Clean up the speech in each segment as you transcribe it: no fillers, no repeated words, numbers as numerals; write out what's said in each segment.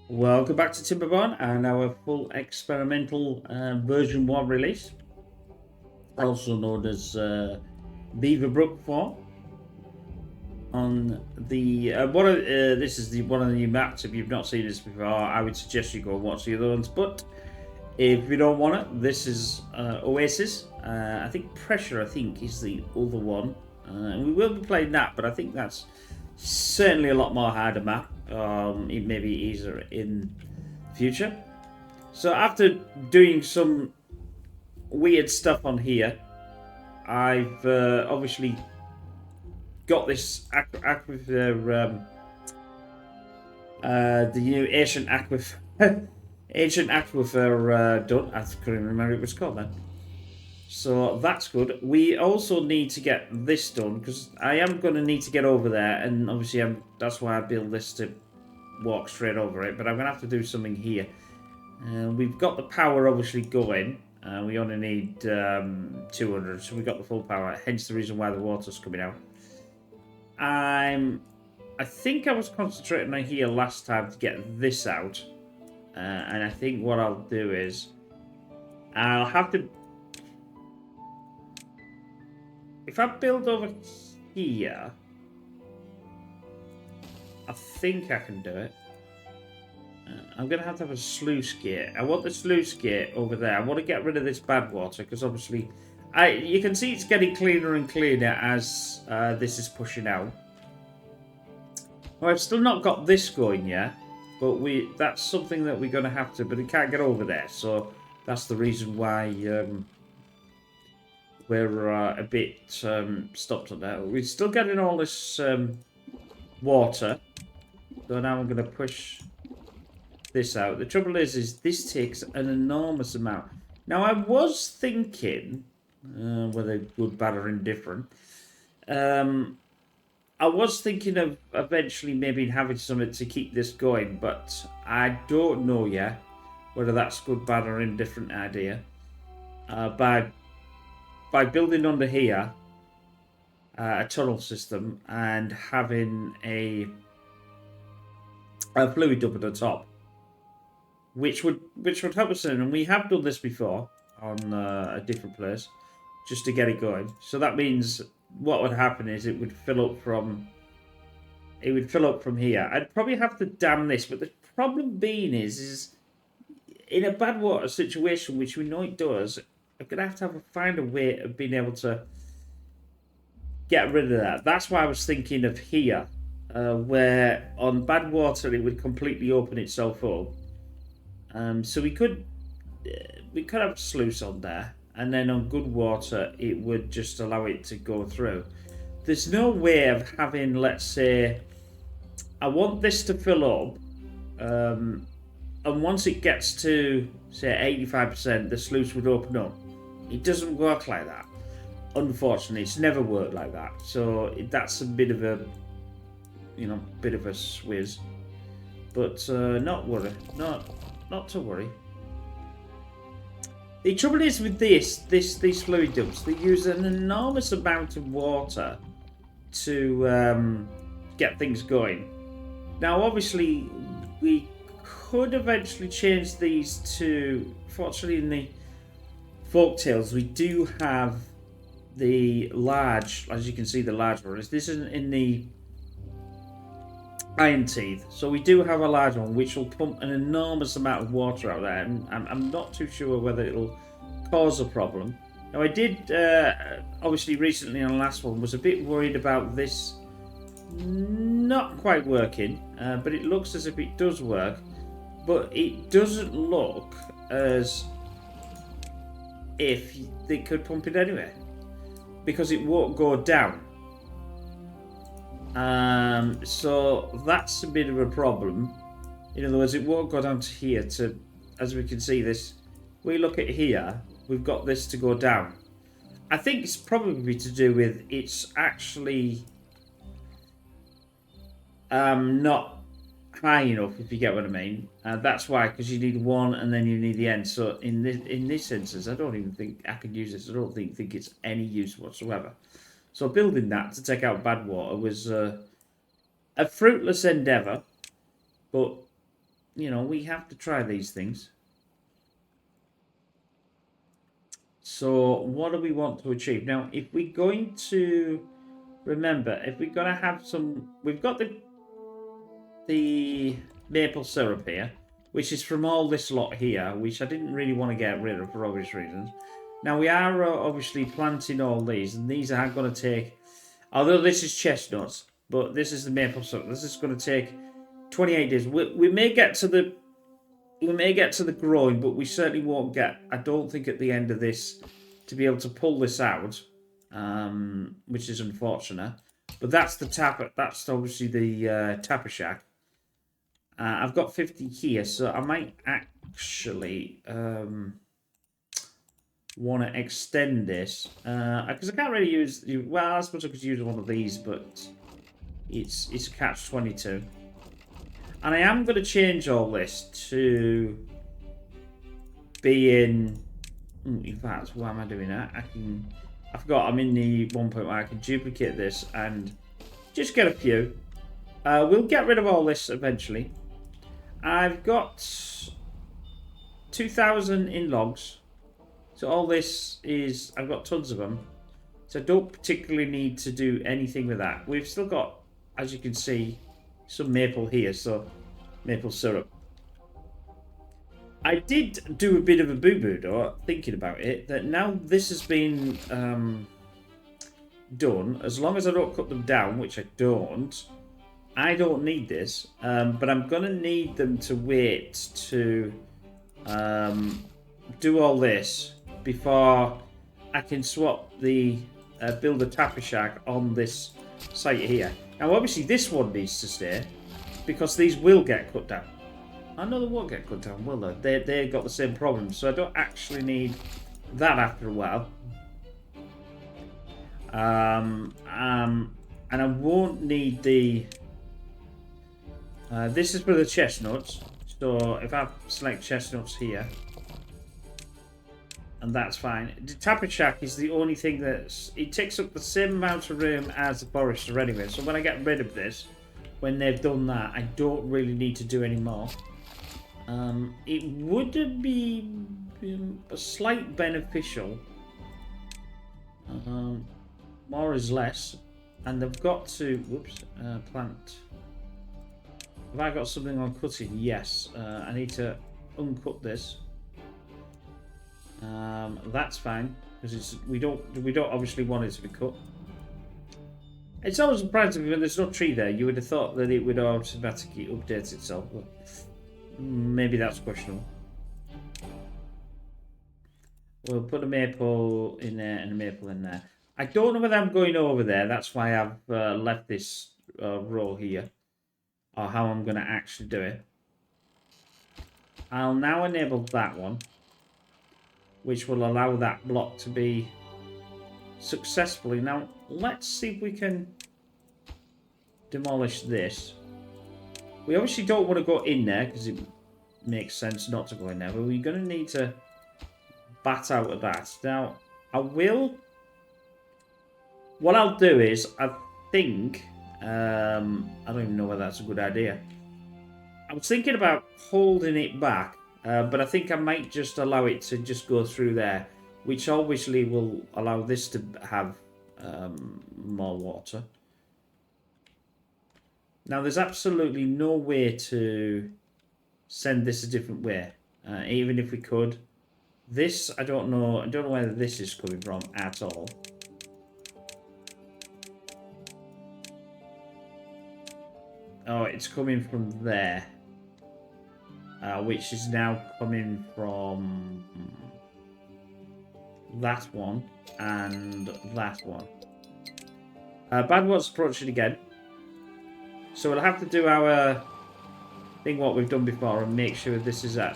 Welcome back to Timberborn and our full experimental version 1 release, also known as BeaverBrook IV. On the this is the one of the new maps. If you've not seen this before, I would suggest you go and watch the other ones. But if you don't want it, this is Oasis. I think Pressure. I think is the other one, and we will be playing that. But I think that's certainly a lot more harder map. It may be easier in the future. So after doing some weird stuff on here, I've obviously got this aquifer, the new ancient aquifer, ancient aquifer done. I couldn't remember what it was called then. So that's good. We also need to get this done because I am going to need to get over there, and obviously that's why I built this to walk straight over it. But I'm going to have to do something here. We've got the power obviously going. We only need 200, so we've got the full power. Hence the reason why the water's coming out. I think I was concentrating on here last time to get this out, and I think what I'll do is I'll have to. If I build over here, I think I can do it. I'm going to have a sluice gate. I want the sluice gate over there. I want to get rid of this bad water because obviously you can see it's getting cleaner and cleaner as this is pushing out. Well, I've still not got this going yet, but that's something that we're going to have to, but it can't get over there. So that's the reason why we're a bit stopped on that. We're still getting all this water. So now I'm going to push this out. The trouble is this takes an enormous amount. Now I was thinking, whether good, bad, or indifferent, I was thinking of eventually maybe having something to keep this going, but I don't know yet whether that's good, bad, or indifferent idea. By building under here a tunnel system and having a fluid dump at the top, which would help us in, and we have done this before on a different place, just to get it going. So that means what would happen is it would fill up from here. I'd probably have to dam this, but the problem being is in a bad water situation, which we know it does, I'm gonna have to find a way of being able to get rid of that. That's why I was thinking of here, where on bad water it would completely open itself up. So we could have a sluice on there, and then on good water it would just allow it to go through. There's no way of having, let's say, I want this to fill up, and once it gets to say 85%, the sluice would open up. It doesn't work like that. Unfortunately, it's never worked like that. So that's a bit of a, bit of a swizz. But not to worry. The trouble is with these fluid dumps, they use an enormous amount of water to get things going. Now, obviously, we could eventually change these to. Fortunately, in the folktales, we do have the large, as you can see, the large one. This isn't in the Iron Teeth, so we do have a large one which will pump an enormous amount of water out there, and I'm not too sure whether it'll cause a problem. Now I did obviously recently on the last one was a bit worried about this not quite working, but it looks as if it does work, but it doesn't look as if they could pump it anywhere because it won't go down. So that's a bit of a problem. In other words, it won't go down to here to, as we can see this, we look at here, we've got this to go down. I think it's probably to do with it's actually not high enough, if you get what I mean. That's why, because you need one and then you need the end. So in this instance, I don't even think I could use this. I don't think it's any use whatsoever. So building that to take out bad water was a fruitless endeavour, but you know, we have to try these things. So what do we want to achieve? Now, if we're going to, remember, if we're going to have some, we've got the maple syrup here, which is from all this lot here, which I didn't really want to get rid of for obvious reasons. Now, we are obviously planting all these, and these are going to take, although this is chestnuts, but this is the maple syrup. This is going to take 28 days. We may get to the growing, but we certainly won't get, I don't think, at the end of this to be able to pull this out, which is unfortunate. But that's the tapper. That's obviously the tapper shack. I've got 50 here, so I might actually want to extend this because I can't really use. Well, I suppose I could use one of these, but it's a catch-22. And I am going to change all this to being. In fact, why am I doing that? I forgot I'm in the one point where I can duplicate this and just get a few. We'll get rid of all this eventually. I've got 2,000 in logs. So all this is, I've got tons of them. So I don't particularly need to do anything with that. We've still got, as you can see, some maple here, so maple syrup. I did do a bit of a boo-boo though, thinking about it, that now this has been done, as long as I don't cut them down, which I don't need this, but I'm going to need them to wait to do all this before I can swap the build a tapper shack on this site here. Now obviously this one needs to stay because these will get cut down. I know they won't get cut down, will they? They've got the same problem, so I don't actually need that after a while. And I won't need the... this is for the chestnuts, so if I select chestnuts here, and that's fine. The tapper shack is the only thing that's... It takes up the same amount of room as the forester anyway, so when I get rid of this, when they've done that, I don't really need to do any more. It would be a slight beneficial. More is less. And they've got to... Whoops. Plant. Have I got something on cutting? Yes. I need to uncut this. That's fine. Because we don't obviously want it to be cut. It's always surprising when there's no tree there. You would have thought that it would automatically update itself. But maybe that's questionable. We'll put a maple in there and a maple in there. I don't know whether I'm going over there. That's why I've left this row here. Or how I'm going to actually do it. I'll now enable that one. Which will allow that block to be successfully. Now, let's see if we can demolish this. We obviously don't want to go in there because it makes sense not to go in there. But we're going to need to bat out of that. Now, I will... What I'll do is, I think... I don't even know whether that's a good idea. I was thinking about holding it back. But I think I might just allow it to just go through there. Which obviously will allow this to have more water. Now, there's absolutely no way to send this a different way. Even if we could. This, I don't know. I don't know where this is coming from at all. Oh, it's coming from there. Which is now coming from that one and that one. Bad Water's approaching again. So we'll have to do our thing what we've done before and make sure this is at...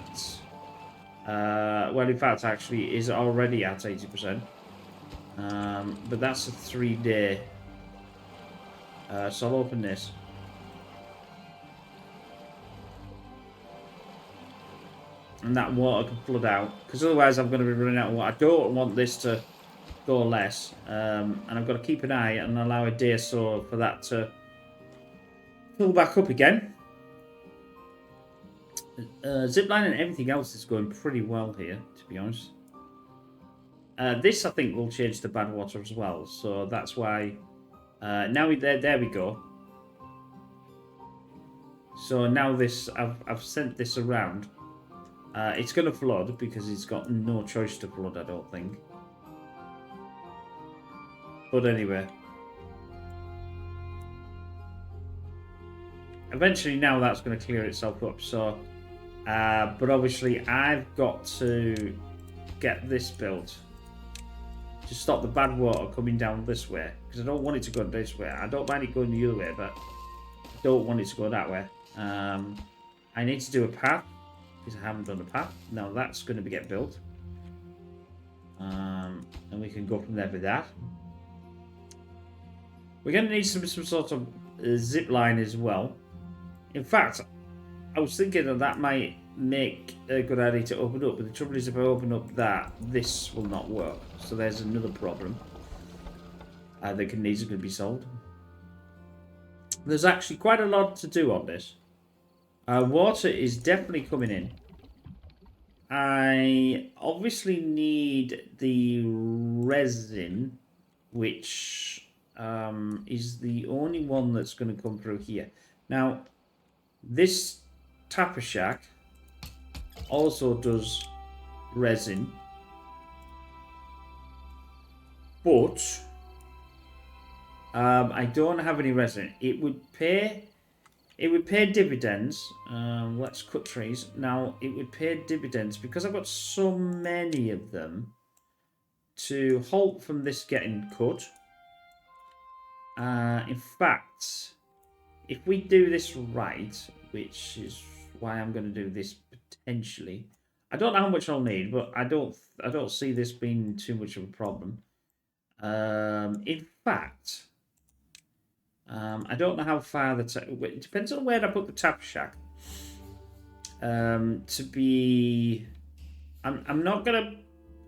well, in fact, actually, is already at 80%. But that's a 3-day. So I'll open this. And that water can flood out. Because otherwise I'm going to be running out of water. I don't want this to go less. And I've got to keep an eye and allow a day or so for that to fill back up again. Zipline and everything else is going pretty well here, to be honest. This, I think, will change to bad water as well. So that's why... now there we go. So now this... I've sent this around. It's going to flood because it's got no choice to flood, I don't think. But anyway. Eventually now that's going to clear itself up. So, but obviously I've got to get this built to stop the bad water coming down this way. Because I don't want it to go this way. I don't mind it going the other way, but I don't want it to go that way. I need to do a path. Because I haven't done a path. Now that's going to get built. And we can go from there with that. We're going to need some sort of zip line as well. In fact, I was thinking that might make a good idea to open up. But the trouble is if I open up that, this will not work. So there's another problem. That needs to be solved. There's actually quite a lot to do on this. Water is definitely coming in. I obviously need the resin, which is the only one that's going to come through here. Now, this tapper shack also does resin, but I don't have any resin. It would pay dividends. Let's cut trees. Now, it would pay dividends because I've got so many of them to halt from this getting cut. In fact, if we do this right, which is why I'm going to do this potentially. I don't know how much I'll need, but I don't see this being too much of a problem. In fact... I don't know how far it depends on where I put the tap shack. To be, I'm not gonna.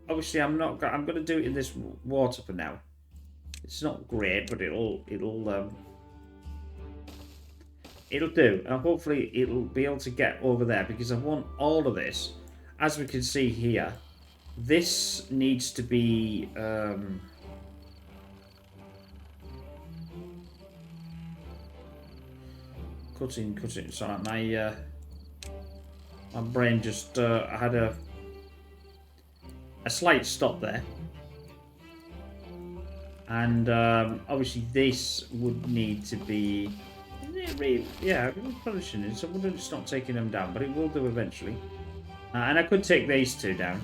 Obviously, I'm gonna do it in this water for now. It's not great, but it'll do, and hopefully it'll be able to get over there because I want all of this. As we can see here, this needs to be. Cutting. Sorry, my brain just had a slight stop there, and obviously this would need to be, replenishing it. So we're just not taking them down, but it will do eventually. And I could take these two down.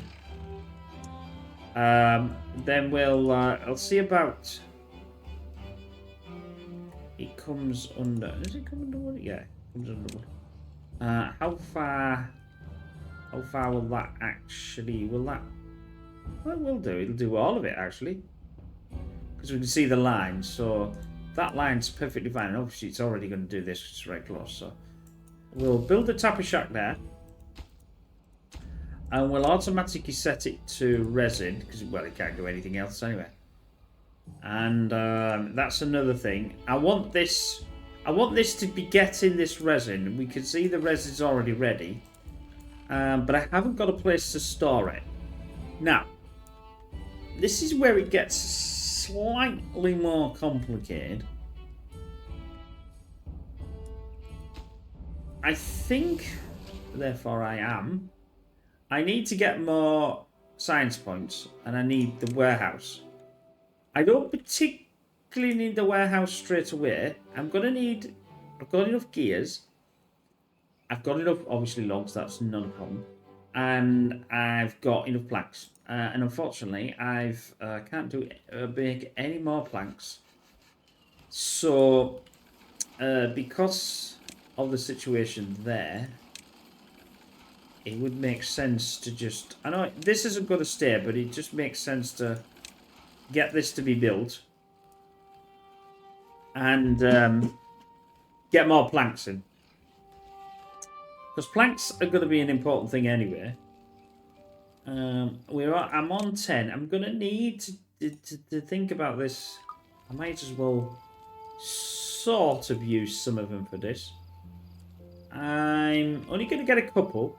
Then I'll see about. It comes under. Does it come under wood? Yeah, it comes under wood. How far will that actually? Well, it will do. It'll do all of it actually, because we can see the line. So that line's perfectly fine. And obviously, it's already going to do this. It's right close. So we'll build the tapper shack there, and we'll automatically set it to resin because it can't do anything else anyway. And that's another thing. I want this to be getting this resin. We can see the resin's already ready, but I haven't got a place to store it. Now, this is where it gets slightly more complicated. I think, therefore I need to get more science points, and I need the warehouse. I don't particularly need the warehouse straight away. I've got enough gears. I've got enough, obviously, logs. That's not a problem. And I've got enough planks. And unfortunately, can't make any more planks. So, because of the situation there, it would make sense to just... I know this isn't going to stay, but it just makes sense to get this to be built. And get more planks in. Because planks are going to be an important thing anyway. I'm on 10. I'm going to need to think about this. I might as well sort of use some of them for this. I'm only going to get a couple.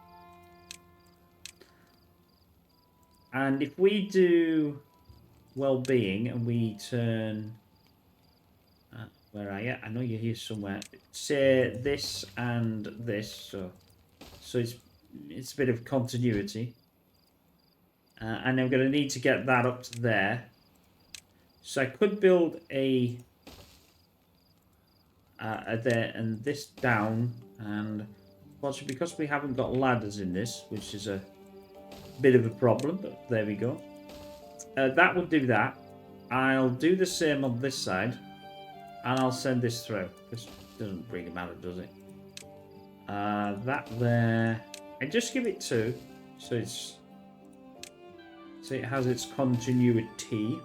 And if we do well-being and we turn... where are you? I know you're here somewhere. Say this and this. So it's a bit of continuity. And I'm going to need to get that up to there. So I could build a there and this down. And unfortunately, because we haven't got ladders in this, which is a bit of a problem, but there we go. That would do that. I'll do the same on this side. And I'll send this through. This doesn't really matter, does it? That there. And just give it 2. So it has its continuity.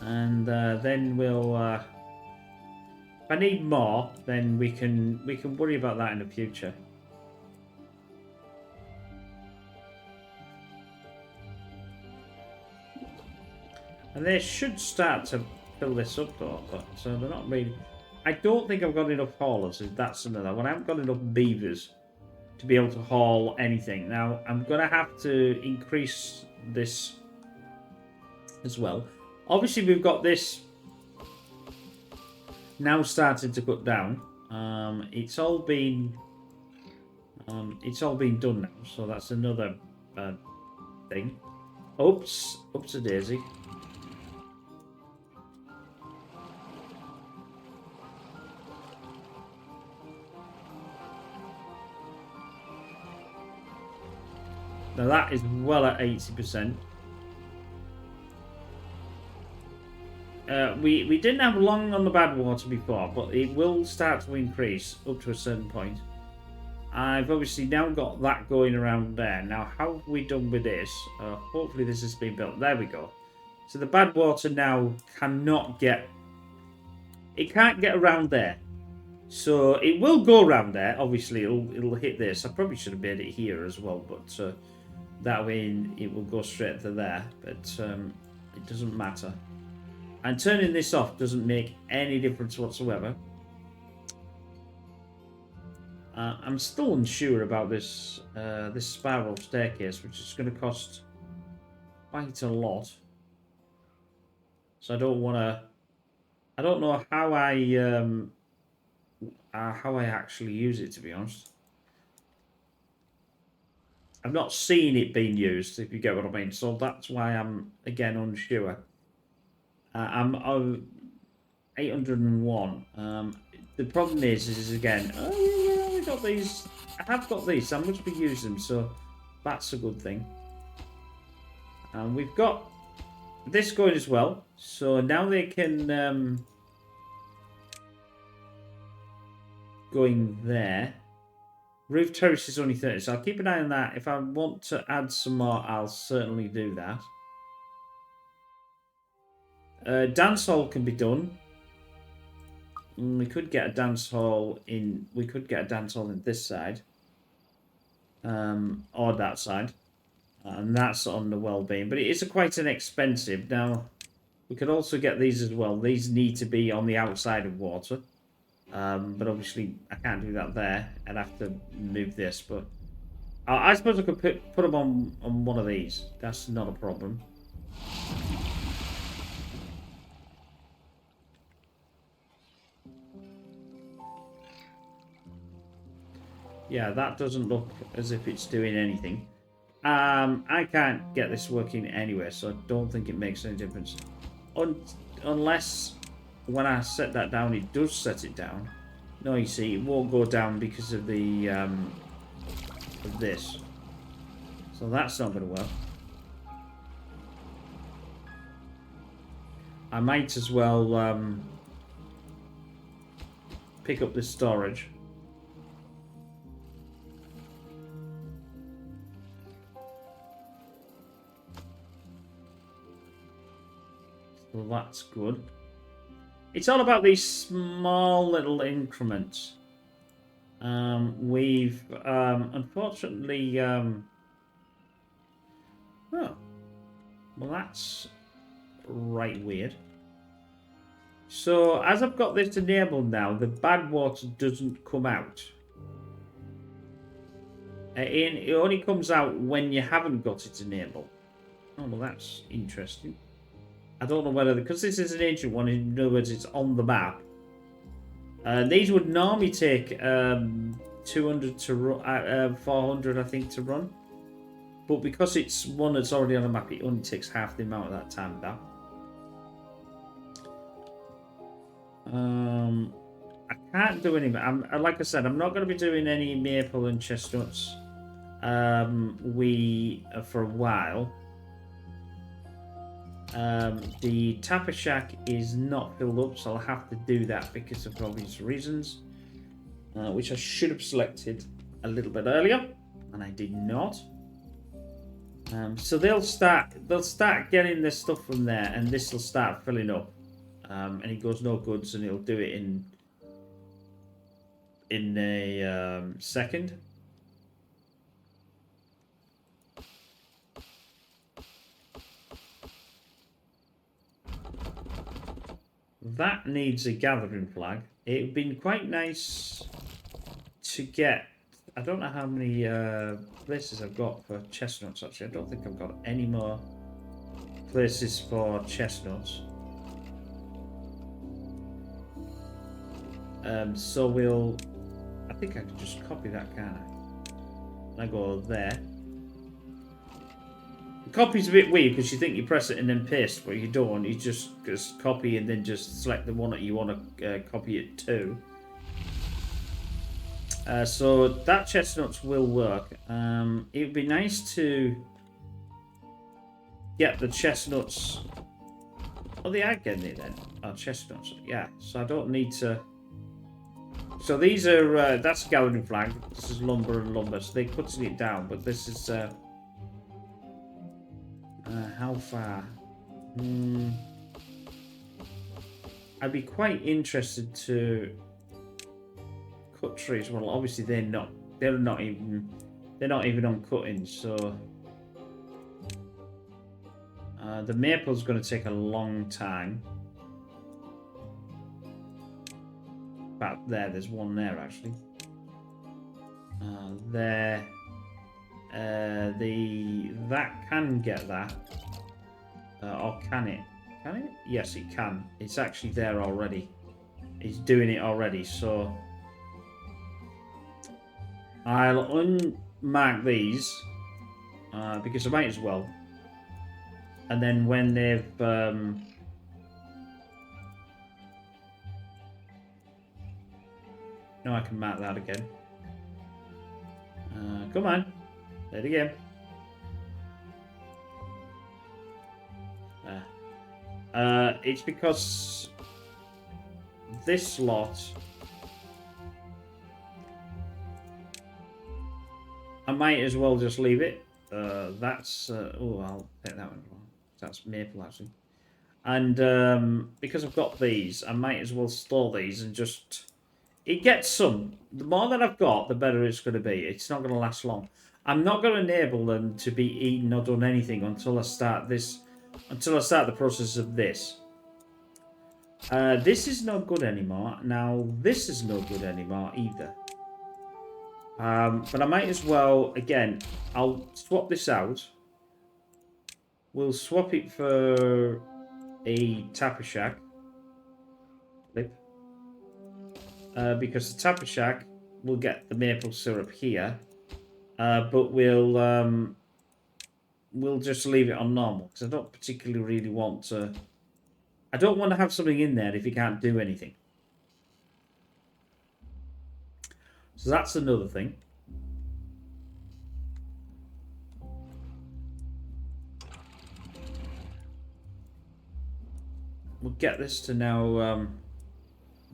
And then we'll... if I need more, then we can worry about that in the future. And they should start to fill this up though, but so they're not really... I don't think I've got enough haulers, that's another one. I haven't got enough beavers to be able to haul anything. Now, I'm going to have to increase this as well. Obviously, we've got this now starting to cut down. It's all been done now, so that's another thing. Oops a daisy. Now that is well at 80%. We didn't have long on the bad water before, but it will start to increase up to a certain point. I've obviously now got that going around there. Now, how have we done with this? Hopefully this has been built. There we go. So the bad water now cannot get... It can't get around there. So it will go around there. Obviously, it'll hit this. I probably should have made it here as well, but that way it will go straight to there. But it doesn't matter. And turning this off doesn't make any difference whatsoever. I'm still unsure about this this spiral staircase, which is going to cost quite a lot. So I don't want to... I don't know how I actually use it, to be honest. I've not seen it being used, if you get what I mean. So that's why I'm, again, unsure. I'm 801. The problem is again, oh, we got these. I have got these, so I'm going to be using them, so that's a good thing. And we've got this going as well, so now they can going there. Roof terrace is only 30, so I'll keep an eye on that. If I want to add some more, I'll certainly do that. Dance hall can be done. We could get a dance hall in. We could get a dance hall in this side, or that side, and that's on the well-being. But it is quite an expensive. Now, we could also get these as well. These need to be on the outside of water, but obviously I can't do that there. I'd have to move this, but I suppose I could put them on one of these. That's not a problem. Yeah, that doesn't look as if it's doing anything. I can't get this working anywhere, so I don't think it makes any difference. Unless when I set that down, it does set it down. No, you see, it won't go down because of the of this. So that's not going to work. I might as well pick up this storage. So that's good. It's all about these small little increments. We've unfortunately oh, well, that's right weird. So as I've got this enabled now, the bad water doesn't come out. It only comes out when you haven't got it enabled. Oh, well, that's interesting. I don't know whether, because this is an ancient one, in other words, it's on the map. These would normally take 200 to run, 400, I think, to run. But because it's one that's already on the map, it only takes half the amount of that time now. I can't do any. Like I said, I'm not going to be doing any maple and chestnuts. For a while. The tapper shack is not filled up, so I'll have to do that because of obvious reasons, which I should have selected a little bit earlier, and I did not. So they'll start getting their stuff from there, and this will start filling up. And it goes no goods, and it'll do it in a second. That needs a gathering flag. It would been quite nice to get. I don't know how many places I've got for chestnuts, actually. I don't think I've got any more places for chestnuts. So we'll. I think I can just copy that, can't I? And I go there. The copy's a bit weird because you think you press it and then paste, but you don't. You just copy and then just select the one that you want to copy it to. So that chestnuts will work. It would be nice to get the chestnuts. Oh, they are getting it then. Oh, chestnuts. Yeah. So I don't need to. So these are. That's a gathering flag. This is lumber and lumber. So they're cutting it down, but this is. How far? I'd be quite interested to cut trees. Well, obviously they're not. They're not even on cuttings. So the maple's going to take a long time. About there. There's one there actually. There. That can get that, or can it? Can it? Yes, it can. It's actually there already. It's doing it already. So I'll unmark these because I might as well. And then when they've no, I can mark that again. Come on. There it again. It's because this lot I might as well just leave it. That's oh, I'll take that one. That's maple actually. And because I've got these, I might as well store these and just. It gets some. The more that I've got, the better it's going to be. It's not going to last long. I'm not going to enable them to be eaten or done anything until I start this. Until I start the process of this. This is no good anymore. Now, this is no good anymore either. But I might as well, again, I'll swap this out. We'll swap it for a tapper shack. Flip. Because the tapper shack will get the maple syrup here, but we'll just leave it on normal because I don't particularly really want to. I don't want to have something in there if you can't do anything. So that's another thing. We'll get this to now.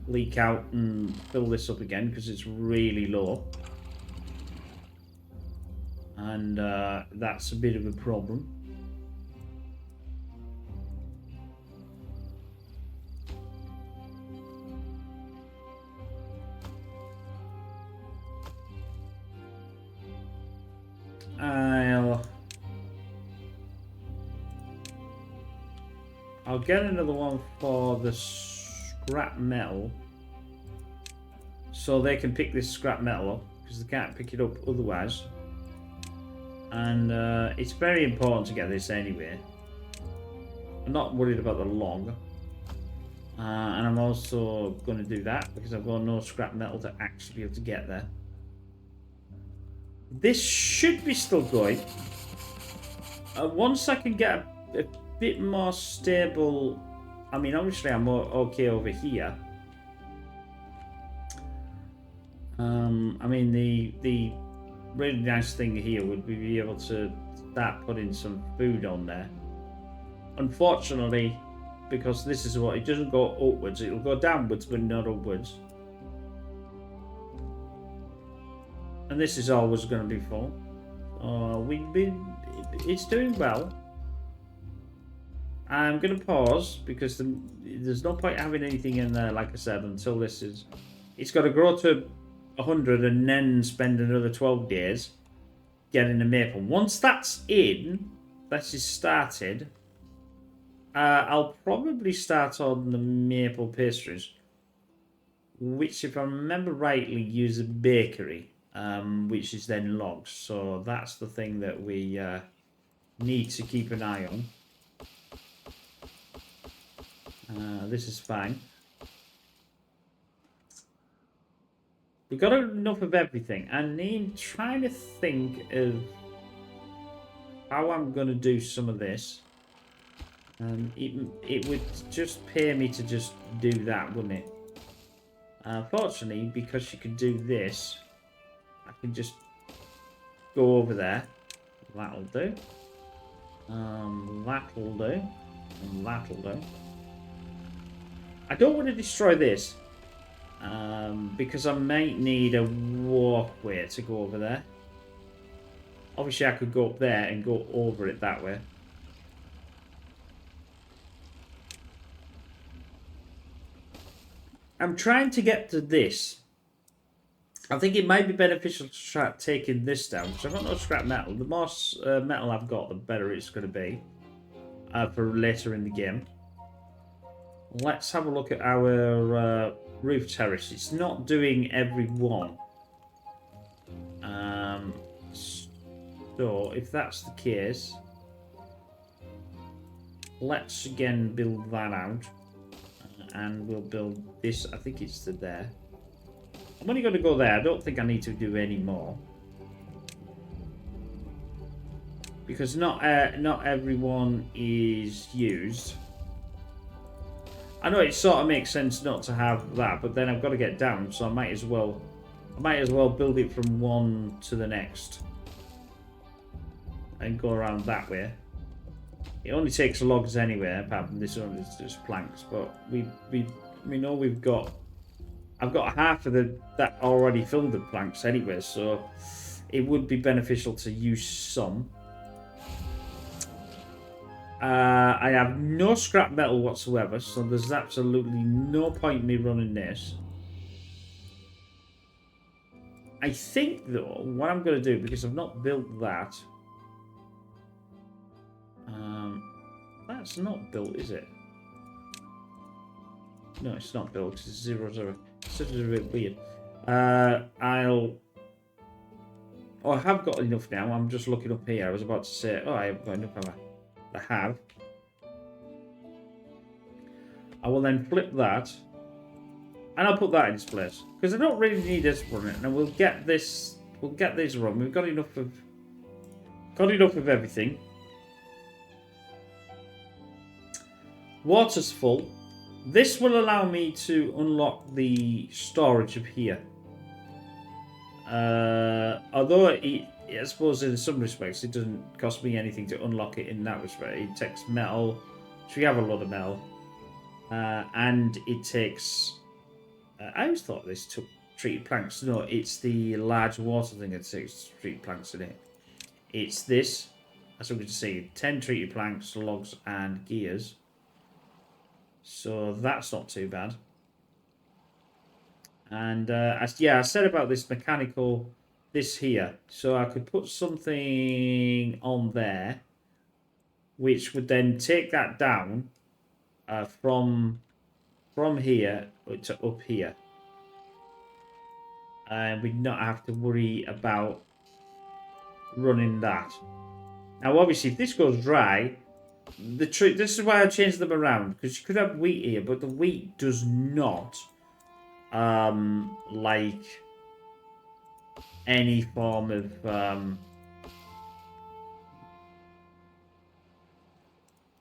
Leak out and fill this up again because it's really low, and that's a bit of a problem. I'll get another one for the scrap metal so they can pick this scrap metal up, because they can't pick it up otherwise. And it's very important to get this anyway. I'm not worried about the log. And I'm also going to do that because I've got no scrap metal to actually be able to get there. This should be still going. Once I can get a bit more stable... I mean, obviously I'm okay over here. I mean, the really nice thing here would be able to start putting some food on there. Unfortunately, because this is what... It doesn't go upwards. It'll go downwards, but not upwards. And this is always going to be full. It's doing well. I'm going to pause because there's no point having anything in there, like I said, until this is... It's got to grow to 100 and then spend another 12 days getting the maple. Once that's in, that is started, I'll probably start on the maple pastries, which, if I remember rightly, use a bakery, which is then logs. So that's the thing that we need to keep an eye on. This is fine. We've got enough of everything. I'm trying to think of how I'm going to do some of this. It would just pay me to just do that, wouldn't it? Fortunately, because you can do this, I can just go over there. That'll do. That'll do. And that'll do. I don't want to destroy this. Because I might need a walkway to go over there. Obviously, I could go up there and go over it that way. I'm trying to get to this. I think it might be beneficial to try taking this down, because I've got no scrap metal. The more metal I've got, the better it's going to be for later in the game. Let's have a look at our roof terrace. It's not doing every one. So if that's the case, let's again build that out. And we'll build this. I think it's to there. I'm only going to go there. I don't think I need to do any more. Because not everyone is used. I know it sort of makes sense not to have that, but then I've got to get down, so I might as well build it from one to the next. And go around that way. It only takes logs anyway, apart from this one is just planks, but we know we've got... I've got half of that already filled with planks anyway, so it would be beneficial to use some. I have no scrap metal whatsoever, so there's absolutely no point in me running this. I think, though, what I'm going to do, because I've not built that... that's not built, is it? No, it's not built. It's 0, 0. It's a bit weird. I have got enough now. I'm just looking up here. I was about to say, oh, I haven't got enough. I have. I will then flip that, and I'll put that in its place because I don't really need this running. And we'll get this. We'll get this run. We've got enough of everything. Water's full. This will allow me to unlock the storage of here. Although I suppose in some respects it doesn't cost me anything to unlock it in that respect. It takes metal, which we have a lot of metal, and it takes... I always thought this took treated planks. No, it's the large water thing that takes treated planks in it. It's this, as we can see, 10 treated planks, logs, and gears. So that's not too bad. And I said about this mechanical, this here. So I could put something on there, which would then take that down from from here to up here. And we not have to worry about running that. Now, obviously, if this goes dry, this is why I changed them around, because you could have wheat here, but the wheat does not like any form of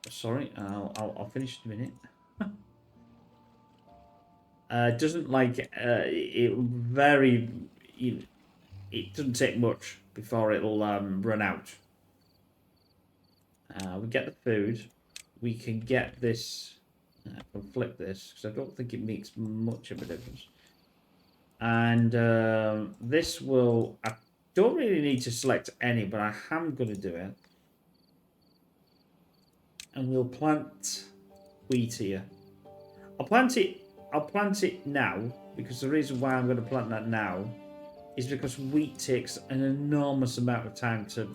sorry, I'll finish in a minute. Doesn't like it very. It doesn't take much before it'll run out. We get the food. We can get this. I can flip this because I don't think it makes much of a difference. And this will. I don't really need to select any, but I am going to do it. And we'll plant wheat here. I'll plant it now, because the reason why I'm going to plant that now is because wheat takes an enormous amount of time to...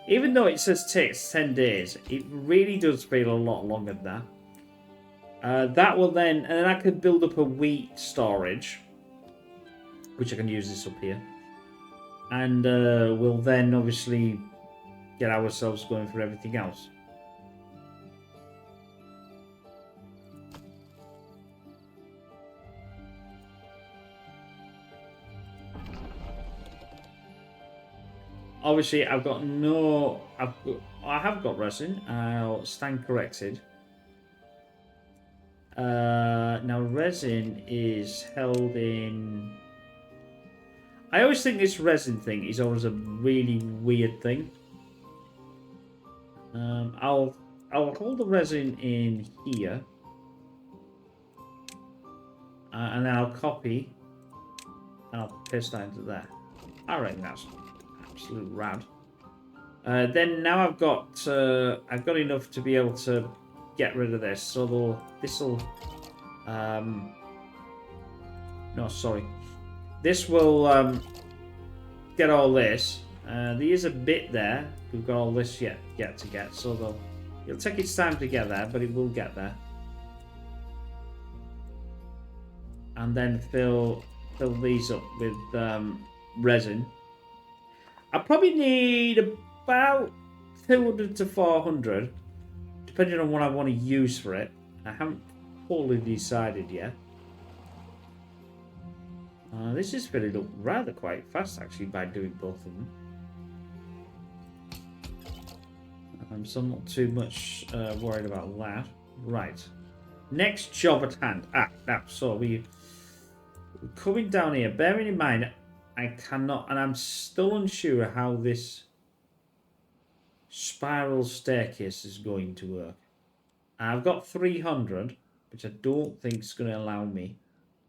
Even though it says takes 10 days, it really does feel a lot longer than that. That will then... And then I can build up a wheat storage, which I can use this up here. And we'll then obviously get ourselves going for everything else. Obviously, I've got no... I have got resin. I'll stand corrected. Now, resin is held in... I always think this resin thing is always a really weird thing. I'll hold the resin in here. And then I'll copy. And I'll paste that into there. I reckon that's... absolute rad. Then now I've got enough to be able to get rid of this. So this'll no, sorry. This will get all this. There is a bit there. We've got all this yet to get. So it'll take its time to get there, but it will get there. And then fill these up with resin. I probably need about 200 to 400, depending on what I want to use for it. I haven't fully decided yet. This is filling up rather quite fast, actually, by doing both of them. So I'm not too much worried about that. Right. Next job at hand. Now, so we're coming down here. Bearing in mind, I cannot, and I'm still unsure how this spiral staircase is going to work. I've got 300, which I don't think is going to allow me.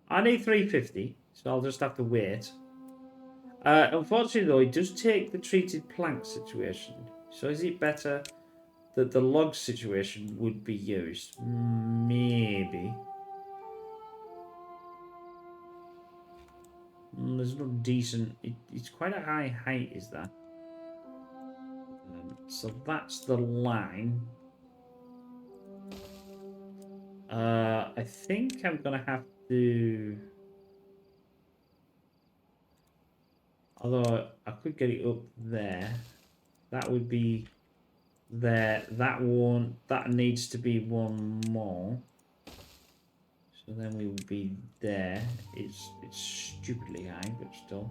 I need 350, so I'll just have to wait. Unfortunately, though, it does take the treated plank situation. So is it better that the log situation would be used? Maybe. There's no decent... It's quite a high height, is that? So that's the line. I think I'm going to have to... Although I could get it up there. That would be there. That one... That needs to be one more. So then we would be there. It's stupidly high, but still.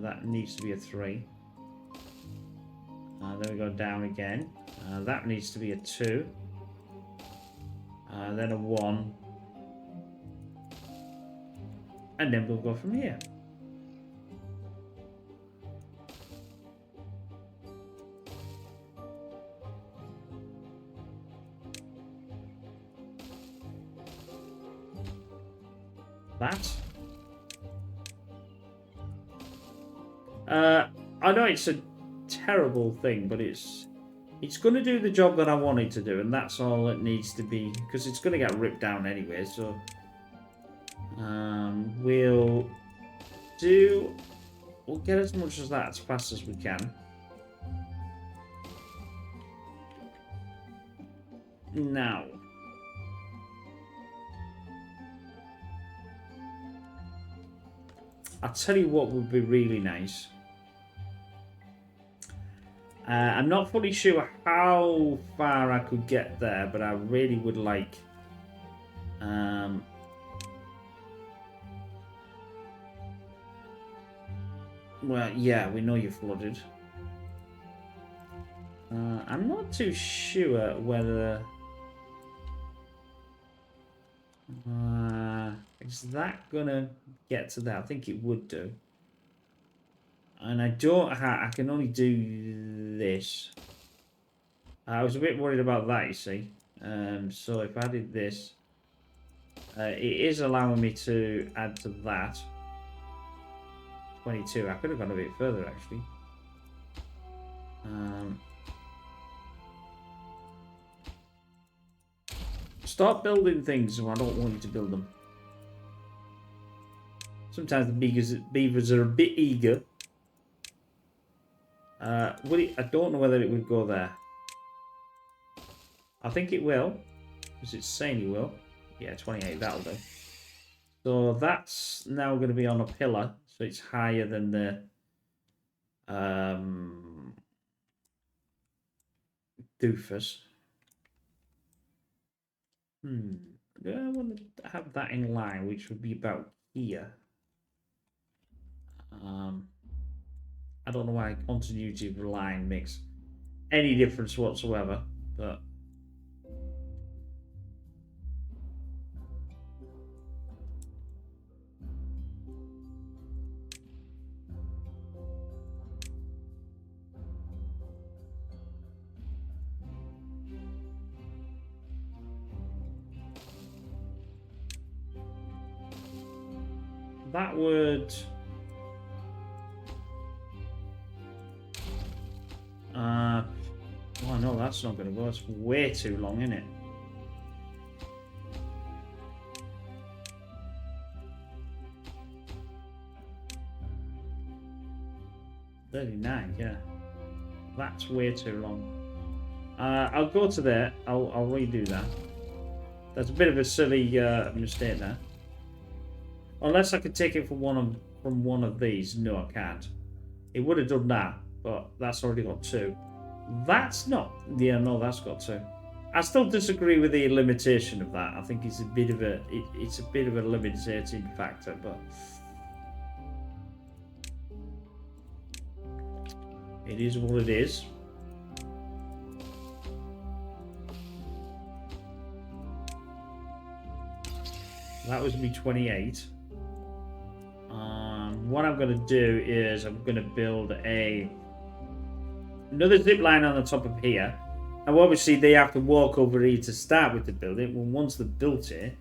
That needs to be a 3. Then we go down again. That needs to be a 2. Then a 1. And then we'll go from here. That. I know it's a terrible thing, but it's going to do the job that I want it to do, and that's all it needs to be, because it's going to get ripped down anyway. So we'll get as much as that as fast as we can. Now, I'll tell you what would be really nice. I'm not fully sure how far I could get there, but I really would like... well, yeah, we know you're flooded. I'm not too sure whether... is that gonna get to that? I think it would do. And I don't have... I can only do this. I was a bit worried about that, you see. So if I did this... it is allowing me to add to that. 22. I could have gone a bit further, actually. Start building things, so I don't want you to build them. Sometimes the beavers are a bit eager. I don't know whether it would go there. I think it will, because it's saying it will. Yeah, 28, that'll do. So that's now going to be on a pillar, so it's higher than the doofus. Do I want to have that in line, which would be about here? I don't know why continuity of line makes any difference whatsoever, but that would... oh no, that's not going to go. It's way too long, isn't it? $39, yeah. That's way too long. I'll go to there. I'll redo that. That's a bit of a silly mistake there. Unless I could take it from one of these. No, I can't. It would have done that, but that's already got 2. That's not... yeah, no, that's got 2. I still disagree with the limitation of that. I think it's a bit of a... it's a bit of a limiting factor, but... it is what it is. That was me 28. What I'm going to do is I'm going to build another zip line on the top of here. Now, obviously, they have to walk over here to start with the building. Well, once they've built it,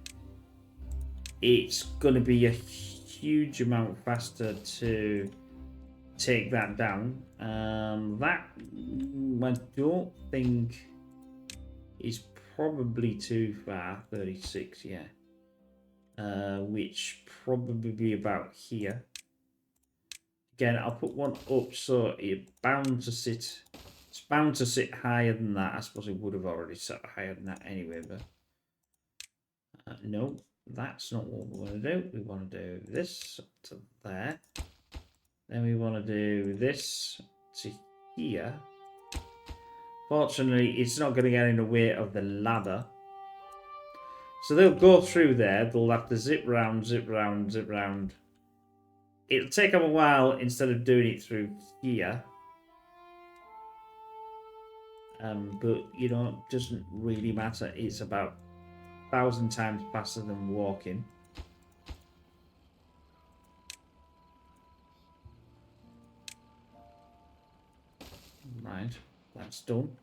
it's going to be a huge amount faster to take that down. That I don't think is probably too far. 36, yeah. Which probably be about here. Again, I'll put one up so it's bound to sit. It's bound to sit higher than that. I suppose it would have already sat higher than that anyway, but no, that's not what we want to do. We want to do this to there. Then we want to do this to here. Fortunately, it's not going to get in the way of the ladder. So they'll go through there. They'll have to zip round, zip round, zip round. It'll take them a while instead of doing it through here. But, you know, it doesn't really matter. It's about 1,000 times faster than walking. Right, that's done.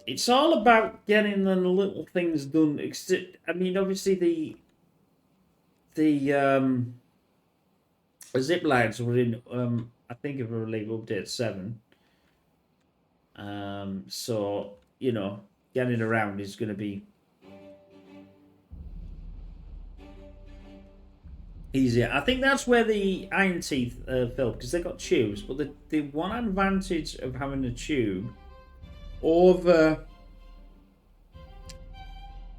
It's all about getting the little things done. I mean, obviously the zip lines were in. I think it will leave update 7. So you know, getting around is going to be easier. I think that's where the Iron Teeth fell, because they got tubes. But the one advantage of having a tube over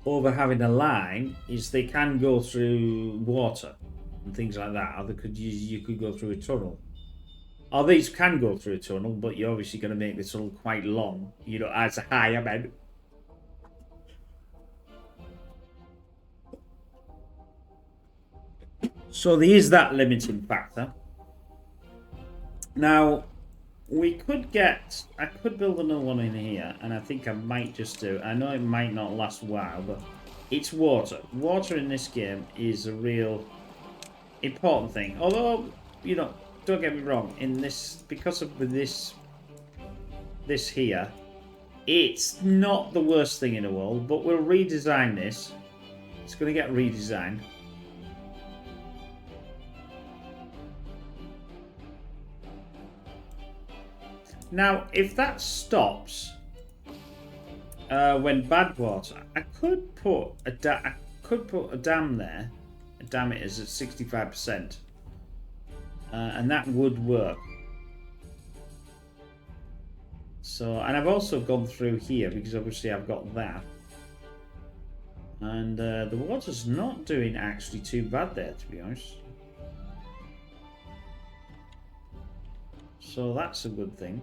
having a line is they can go through water and things like that, or they could you could go through a tunnel. Or these can go through a tunnel, but you're obviously going to make the tunnel quite long, you know, as high, I mean. So there is that limiting factor. Now, we could get... I could build another one in here, and I think I might just do... I know it might not last a while, but it's water. Water in this game is a real important thing. Although, you know, don't get me wrong, in this... Because of this here, it's not the worst thing in the world, but we'll redesign this. It's going to get redesigned. Now, if that stops when bad water, I could put a dam there. A dam it is at 65%, and that would work. So, and I've also gone through here because obviously I've got that, and the water's not doing actually too bad there, to be honest. So that's a good thing.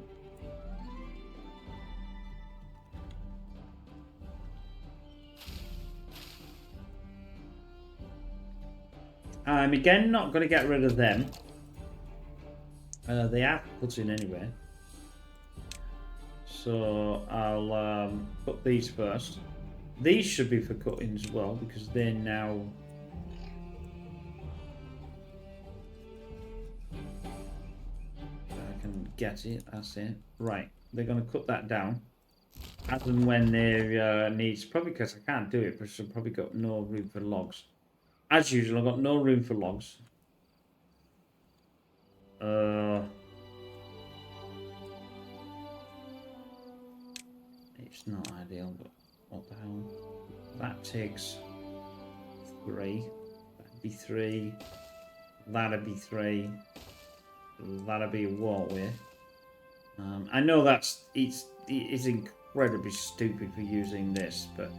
I'm again not going to get rid of them. They are put in anyway. So I'll put these first. These should be for cutting as well because they're now... I can get it, that's it. Right, they're going to cut that down. As and when there needs... Probably because I can't do it because I've probably got no room for logs. As usual, I've got no room for logs. It's not ideal, but what the hell? That takes 3. That'd be 3. That'd be 3. That'd be a walkway. I know it's incredibly stupid for using this, but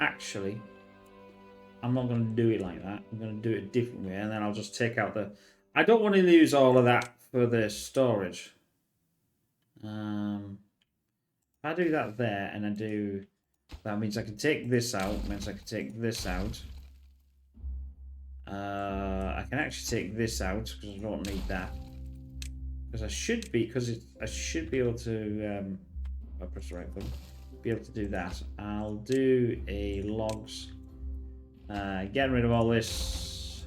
actually, I'm not going to do it like that. I'm going to do it a different way, and then I'll just take out the... I don't want to use all of that for the storage. If I do that there, and I do... That means I can take this out, means I can take this out. I can actually take this out, because I don't need that. Because I should be, I should be able to... I'll press the right button. Be able to do that. I'll do a logs, getting rid of all this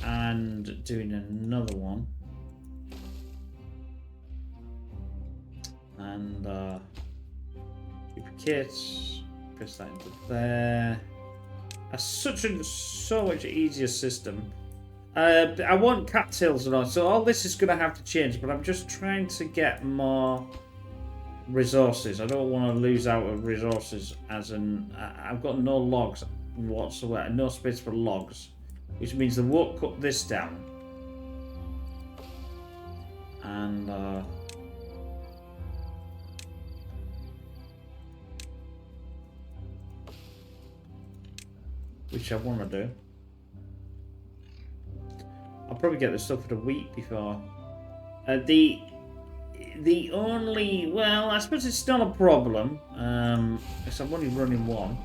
and doing another one, and duplicate, press that into there. That's so much easier system. I want cattails and all, so all this is going to have to change, but I'm just trying to get more resources. I don't want to lose out of resources, as in I've got no logs whatsoever, no space for logs, which means they won't cut this down, and which I want to do. I'll probably get the stuff for the wheat before the only... Well, I suppose it's not a problem, because I'm only running one.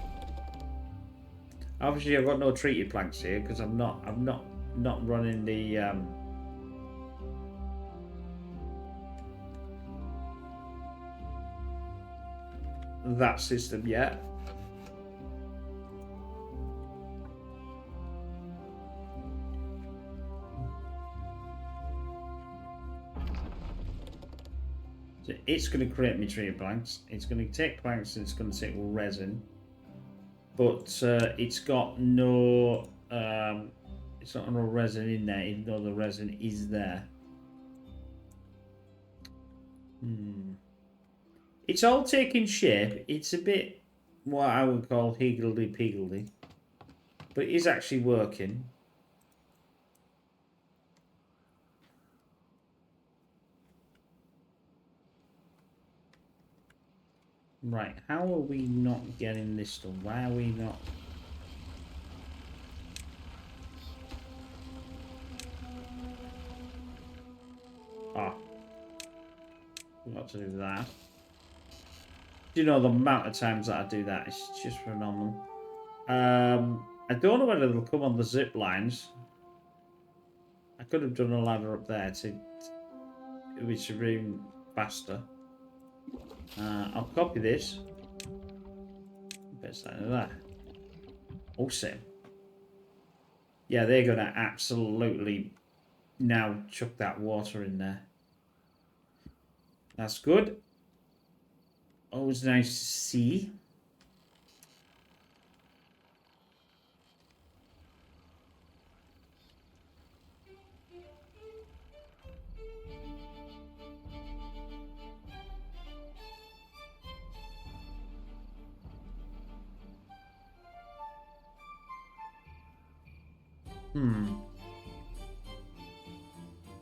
Obviously, I've got no treated planks here, because I'm not running the... that system yet. So it's going to create me treated planks. It's going to take planks and it's going to take resin, but it's got no it's not no resin in there, even though the resin is there. It's all taking shape. It's a bit what I would call higgledy-piggledy, but it is actually working. Right, how are we not getting this done? Why are we not? Oh, forgot to do that. Do you know the amount of times that I do that? It's just phenomenal. I don't know whether they'll come on the zip lines. I could have done a ladder up there to reach the room faster. I'll copy this. Best of that. Awesome. Yeah, they're gonna absolutely now chuck that water in there. That's good. Always nice to see.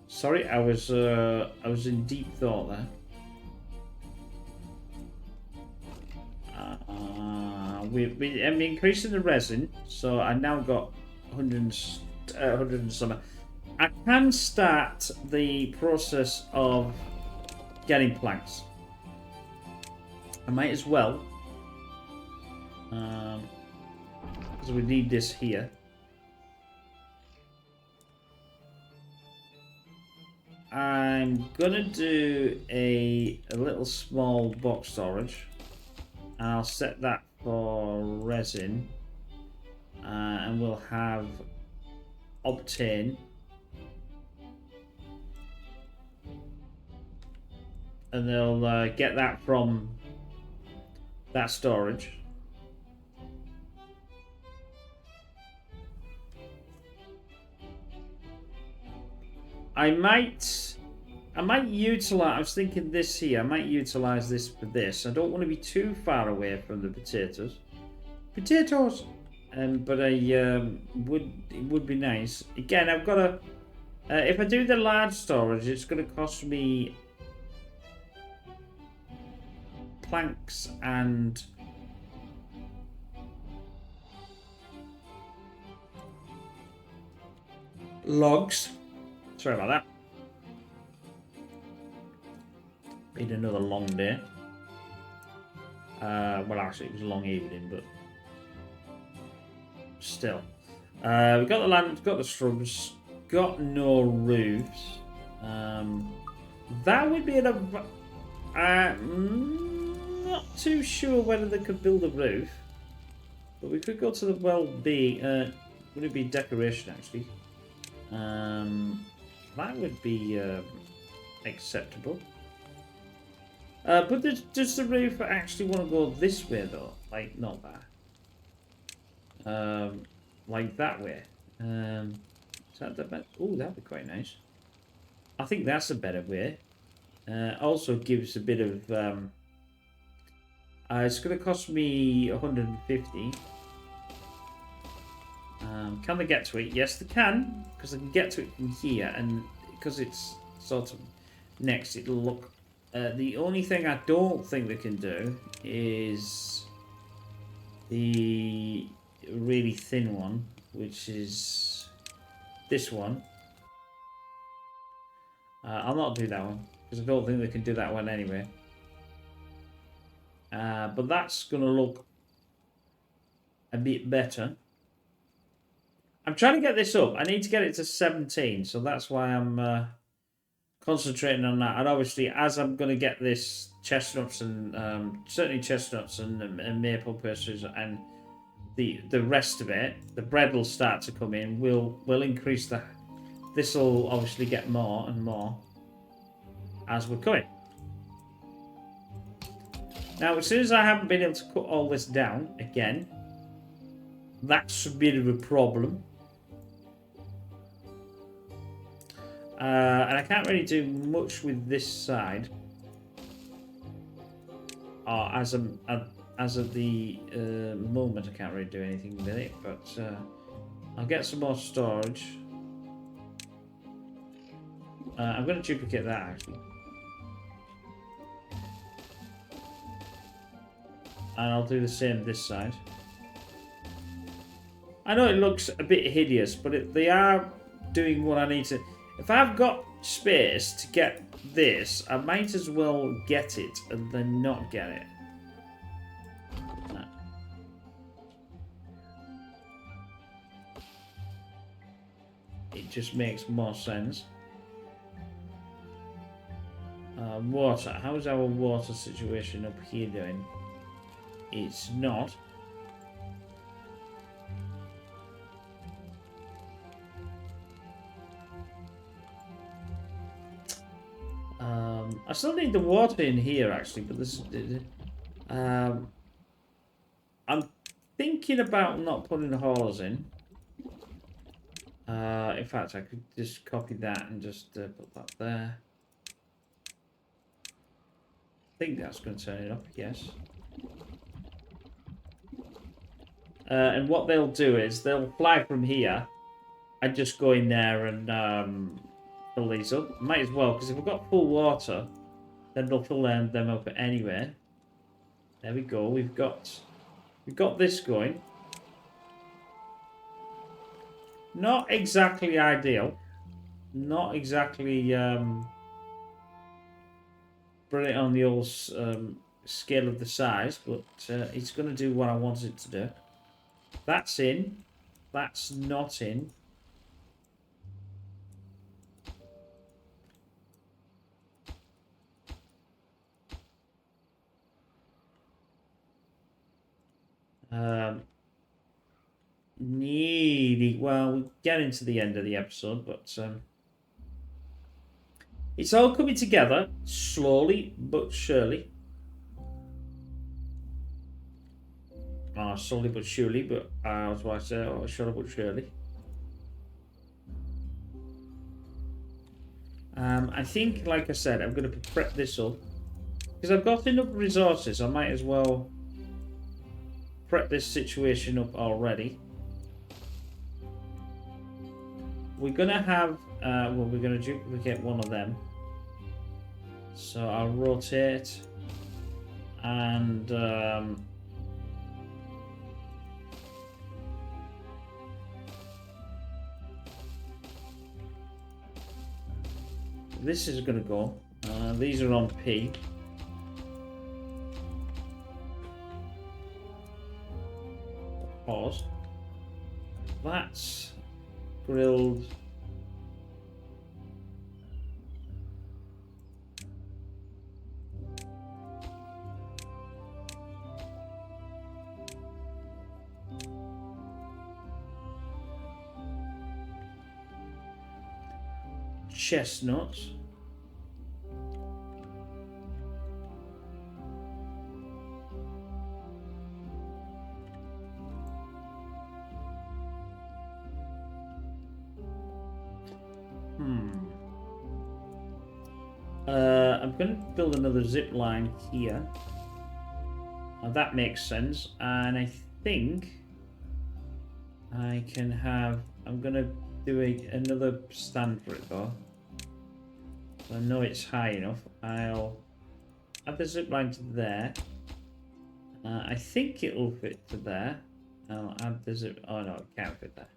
Sorry, I was in deep thought there. I'm increasing the resin, so I now got 100, 100 and some. I can start the process of getting planks. I might as well, because we need this here. I'm gonna do a little small box storage. I'll set that for resin, and we'll have obtain, and they'll get that from that storage. I might utilize. I was thinking this here. I might utilize this for this. I don't want to be too far away from the potatoes. Potatoes. But it would be nice. Again, I've got to. If I do the large storage, it's going to cost me planks and logs. Sorry about that. Been another long day. Well, actually, it was a long evening, but still. We've got the land, we've got the shrubs, got no roofs. That would be not too sure whether they could build a roof, but we could go to the well-being. Would it be decoration actually? That would be acceptable. But does the roof actually want to go this way though? Like not that. Like that way. Is that the best? Oh, that'd be quite nice. I think that's a better way. Also gives a bit of. It's going to cost me 150. Can they get to it? Yes, they can, because they can get to it from here, and because it's sort of next, it'll look. The only thing I don't think they can do is the really thin one, which is this one. I'll not do that one, because I don't think they can do that one anyway. But that's going to look a bit better. I'm trying to get this up. I need to get it to 17, so that's why I'm concentrating on that. And obviously, as I'm going to get this chestnuts and certainly chestnuts and maple pastries and the rest of it, the bread will start to come in. We'll increase the. This will obviously get more and more as we're going. Now, as soon as I haven't been able to cut all this down again, that's a bit of a problem. And I can't really do much with this side. As of the moment, I can't really do anything with it. But I'll get some more storage. I'm going to duplicate that actually. And I'll do the same this side. I know it looks a bit hideous, but they are doing what I need to. If I've got space to get this, I might as well get it and then not get it. No. It just makes more sense. Water. How's our water situation up here doing? It's not. I still need the water in here actually, but this. I'm thinking about not putting the haulers in. In fact, I could just copy that and just put that there. I think that's going to turn it up, yes. And what they'll do is they'll fly from here and just go in there and fill these up. Might as well, because if we've got full water, then they'll fill them up anyway. There we go. We've got this going. Not exactly ideal. Not exactly brilliant on the old scale of the size, but it's going to do what I wanted it to do. That's in. That's not in. Well, we're getting to the end of the episode, but it's all coming together slowly but surely. Slowly but surely, but I was about to say, slowly but surely. I think, like I said, I'm going to prep this up because I've got enough resources. I might as well prep this situation up already. We're going to have, well, we're going to duplicate one of them. So I'll rotate and this is going to go. These are on P. Pause. That's grilled. Chestnuts. I'm going to build another zip line here. Now that makes sense, and I think I can have. I'm going to do another stand for it though. So I know it's high enough. I'll add the zip line to there. I think it'll fit to there. I'll add the zip. Oh no, it can't fit there.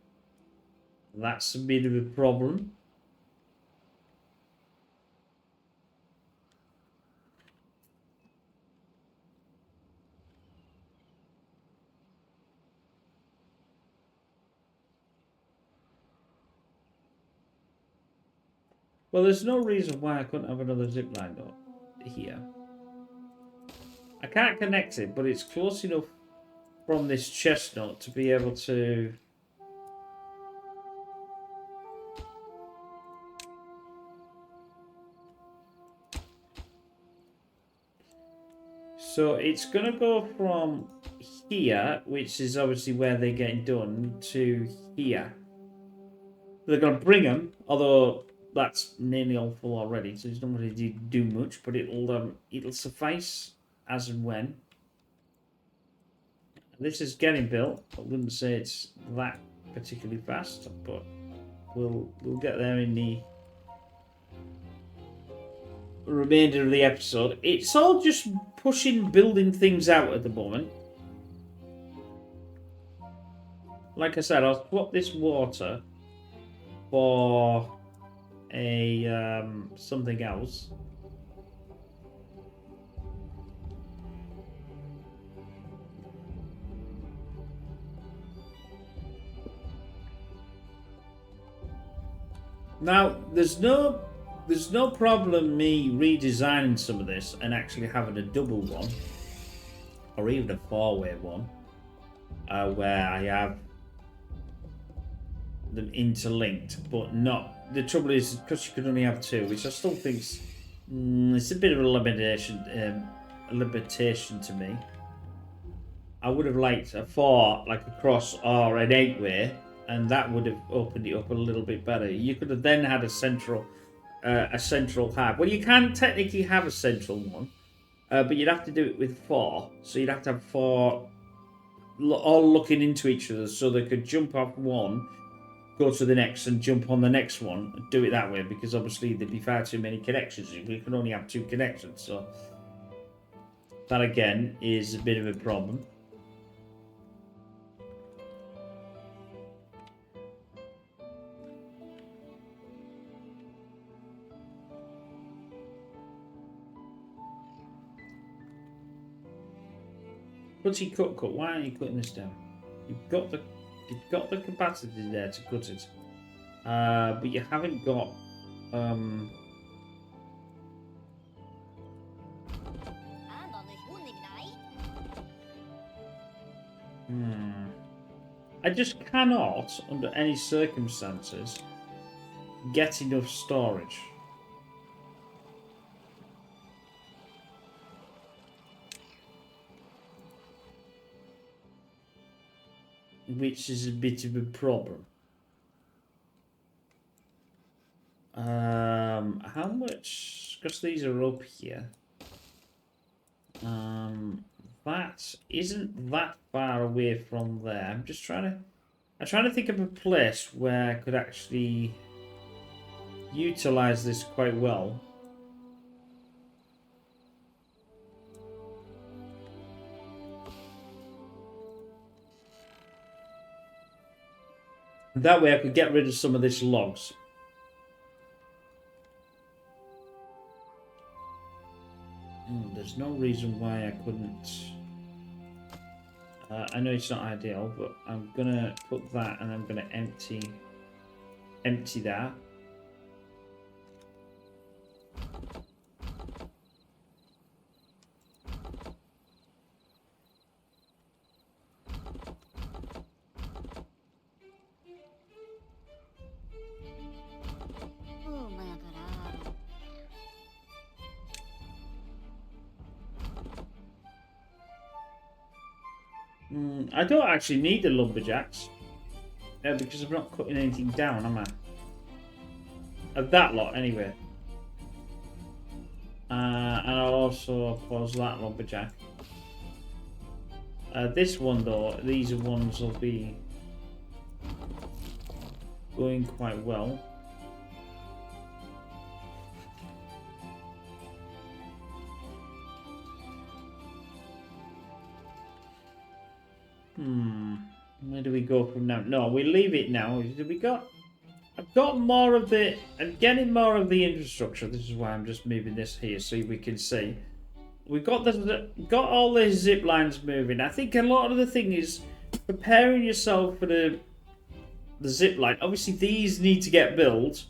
That's a bit of a problem. Well, there's no reason why I couldn't have another zip line though here. I can't connect it, but it's close enough from this chestnut to be able to. So it's going to go from here, which is obviously where they're getting done, to here. They're going to bring them, although that's nearly all full already, so it's not going to do much, but it'll suffice as and when. This is getting built. I wouldn't say it's that particularly fast, but we'll get there in the remainder of the episode. It's all just pushing building things out at the moment. Like I said, I'll swap this water for a something else. Now, there's no problem me redesigning some of this and actually having a double one, or even a four-way one, where I have them interlinked, but not. The trouble is because you could only have two, which I still think it's a bit of a limitation to me. I would have liked a 4, like a cross, or an 8-way. And that would have opened it up a little bit better. You could have then had a central hub. Well, you can technically have a central one, but you'd have to do it with 4. So you'd have to have 4 all looking into each other, so they could jump off one, go to the next, and jump on the next one. And do it that way, because obviously there'd be far too many connections. We can only have 2 connections, so that again is a bit of a problem. Cut. Why aren't you cutting this down? You've got the capacity there to cut it, but you haven't got. I just cannot, under any circumstances, get enough storage. Which is a bit of a problem. How much? Because these are up here. That isn't that far away from there. I'm trying to think of a place where I could actually utilize this quite well. That way I could get rid of some of this logs. There's no reason why I couldn't. I know it's not ideal, but I'm gonna put that, and I'm gonna empty that. I don't actually need the lumberjacks because I'm not cutting anything down, am I? Of that lot, anyway. And I'll also pause that lumberjack. This one, though, these ones will be going quite well. Where do we go from now? No, we leave it now. I've got more of the... I'm getting more of the infrastructure. This is why I'm just moving this here so we can see. We've got all the zip lines moving. I think a lot of the thing is preparing yourself for the zip line. Obviously, these need to get built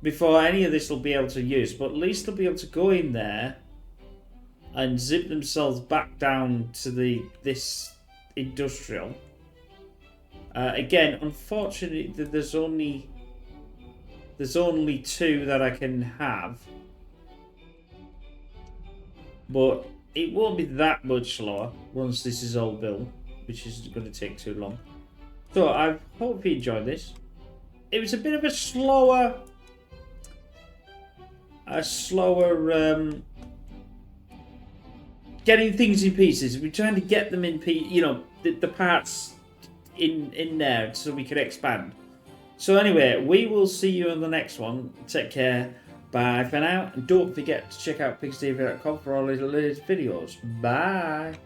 before any of this will be able to use. But at least they'll be able to go in there and zip themselves back down to this industrial. Again, unfortunately, there's only 2 that I can have, but it won't be that much slower once this is all built, which isn't going to take too long. So I hope you enjoyed this. It was a bit of a slower getting things in pieces. We're trying to get them in the parts in there so we can expand. So anyway, we will see you on the next one. Take care. Bye for now, and don't forget to check out pigstv.com for all his latest videos. Bye!